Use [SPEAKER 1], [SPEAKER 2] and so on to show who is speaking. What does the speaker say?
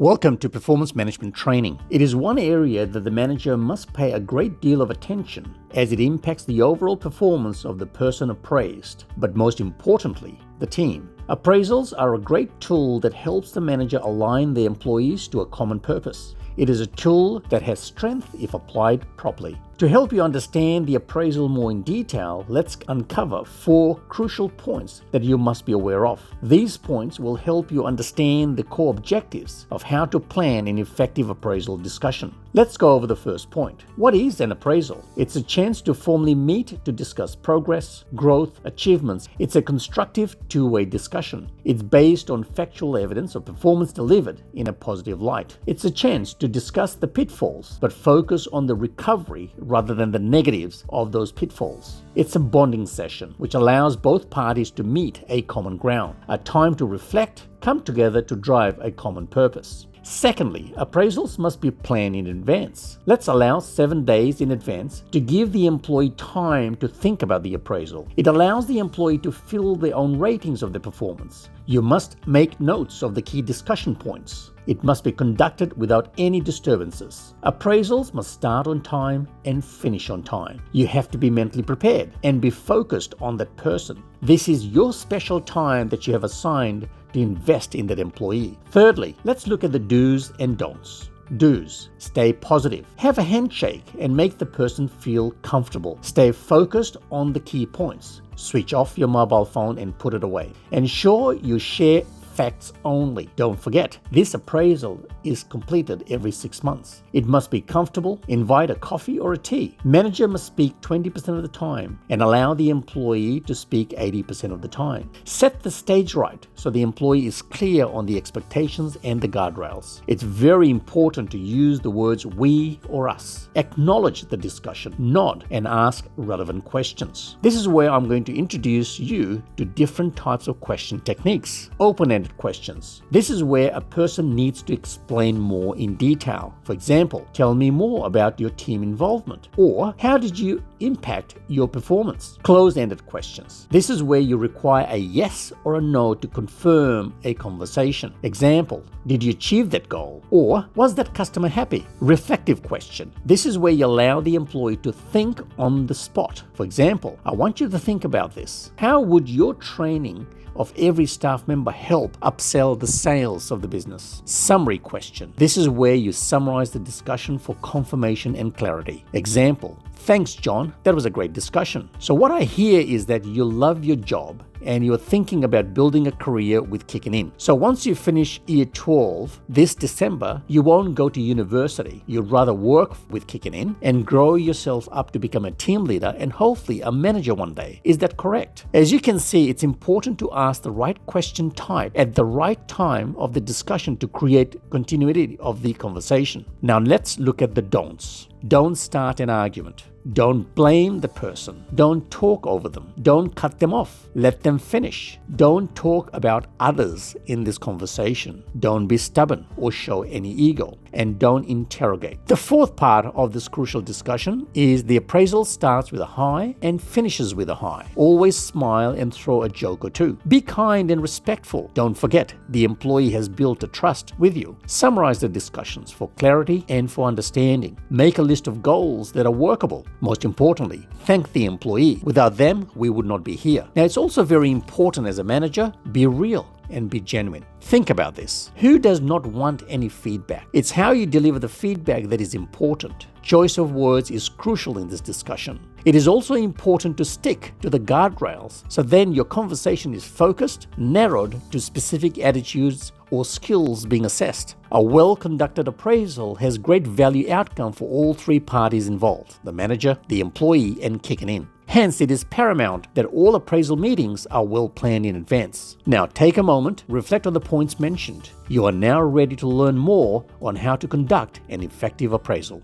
[SPEAKER 1] Welcome to Performance Management Training. It is one area that the manager must pay a great deal of attention as it impacts the overall performance of the person appraised, but most importantly, the team. Appraisals are a great tool that helps the manager align their employees to a common purpose. It is a tool that has strength if applied properly. To help you understand the appraisal more in detail, let's uncover 4 crucial points that you must be aware of. These points will help you understand the core objectives of how to plan an effective appraisal discussion. Let's go over the first point. What is an appraisal? It's a chance to formally meet to discuss progress, growth, achievements. It's a constructive two-way discussion. It's based on factual evidence of performance delivered in a positive light. It's a chance to discuss the pitfalls, but focus on the recovery rather than the negatives of those pitfalls. It's a bonding session, which allows both parties to meet a common ground, a time to reflect, come together to drive a common purpose. Secondly, appraisals must be planned in advance. Let's allow 7 days in advance to give the employee time to think about the appraisal. It allows the employee to fill their own ratings of the performance. You must make notes of the key discussion points. It must be conducted without any disturbances. Appraisals must start on time and finish on time. You have to be mentally prepared and be focused on that person. This is your special time that you have assigned to invest in that employee. Thirdly, let's look at the do's and don'ts. Do's: stay positive. Have a handshake and make the person feel comfortable. Stay focused on the key points. Switch off your mobile phone and put it away. Ensure you share facts only. Don't forget, this appraisal is completed every 6 months. It must be comfortable. Invite a coffee or a tea. Manager must speak 20% of the time and allow the employee to speak 80% of the time. Set the stage right so the employee is clear on the expectations and the guardrails. It's very important to use the words we or us. Acknowledge the discussion, nod, and ask relevant questions. This is where I'm going to introduce you to different types of question techniques. Open-ended questions. This is where a person needs to explain more in detail. For example, tell me more about your team involvement, or how did you impact your performance? Close-ended questions. This is where you require a yes or a no to confirm a conversation. Example, did you achieve that goal? Or was that customer happy? Reflective question. This is where you allow the employee to think on the spot. For example, I want you to think about this. How would your training of every staff member help upsell the sales of the business? Summary question. This is where you summarize the discussion for confirmation and clarity. Example, thanks John, that was a great discussion. So what I hear is that you love your job and you're thinking about building a career with Kicking In. So once you finish year 12 this December, you won't go to university. You'd rather work with Kicking In and grow yourself up to become a team leader and hopefully a manager one day. Is that correct? As you can see, it's important to ask the right question type at the right time of the discussion to create continuity of the conversation. Now let's look at the don'ts. Don't start an argument. Don't blame the person. Don't talk over them. Don't cut them off. Let them finish. Don't talk about others in this conversation. Don't be stubborn or show any ego. And don't interrogate. The fourth part of this crucial discussion is the appraisal starts with a high and finishes with a high. Always smile and throw a joke or two. Be kind and respectful. Don't forget, the employee has built a trust with you. Summarize the discussions for clarity and for understanding. Make a list of goals that are workable. Most importantly, thank the employee. Without them, we would not be here. Now, it's also very important as a manager, be real and be genuine. Think about this. Who does not want any feedback? It's how you deliver the feedback that is important. Choice of words is crucial in this discussion. It is also important to stick to the guardrails, so then your conversation is focused, narrowed to specific attitudes or skills being assessed. A well-conducted appraisal has great value outcome for all 3 parties involved, the manager, the employee, and Kicking In. Hence, it is paramount that all appraisal meetings are well planned in advance. Now, take a moment, reflect on the points mentioned. You are now ready to learn more on how to conduct an effective appraisal.